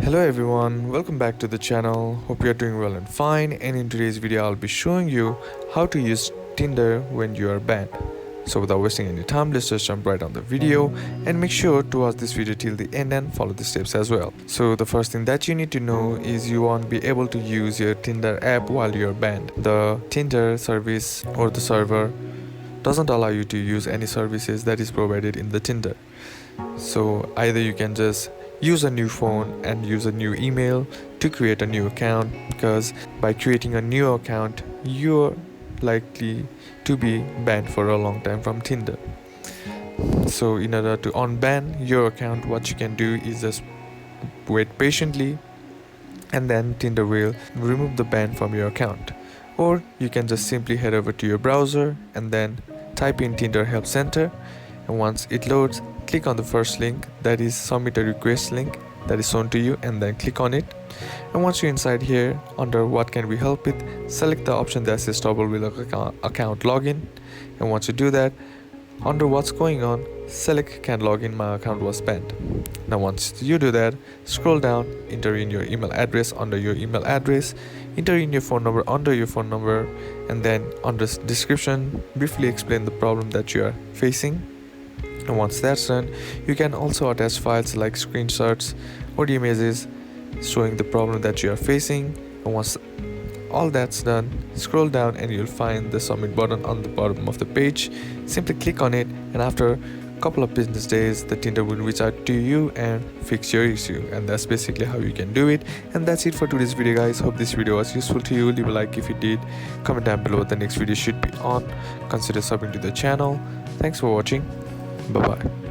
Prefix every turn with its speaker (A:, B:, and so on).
A: Hello everyone, welcome back to the channel. Hope you are doing well and fine, and in today's video I'll be showing you how to use Tinder when you are banned. So without wasting any time, let's just jump right on the video and make sure to watch this video till the end and follow the steps as well. So the first thing that you need to know is you won't be able to use your Tinder app while you're banned. The Tinder service or the server doesn't allow you to use any services that is provided in the Tinder. So either you can just use a new phone and use a new email to create a new account, because by creating a new account you're likely to be banned for a long time from Tinder. So in order to unban your account, what you can do is just wait patiently and then Tinder will remove the ban from your account. Or you can just simply head over to your browser and then type in Tinder Help Center, and once it loads, click on the first link, that is submit a request link that is shown to you, and then click on it. And once you're inside here, under what can we help with, select the option that says toggle with account login. And once you do that, under what's going on, select can login, my account was banned. Now once you do that, scroll down, enter in your email address under your email address, enter in your phone number under your phone number, and then under description briefly explain the problem that you are facing. And once that's done, you can also attach files like screenshots or images showing the problem that you are facing. And once all that's done, scroll down and you'll find the submit button on the bottom of the page. Simply click on it, and after a couple of business days the Tinder will reach out to you and fix your issue. And that's basically how you can do it. And that's it for today's video, guys. Hope this video was useful to you. Leave a like if you did, comment down below what the next video should be on, consider subbing to the channel. Thanks for watching. Bye bye.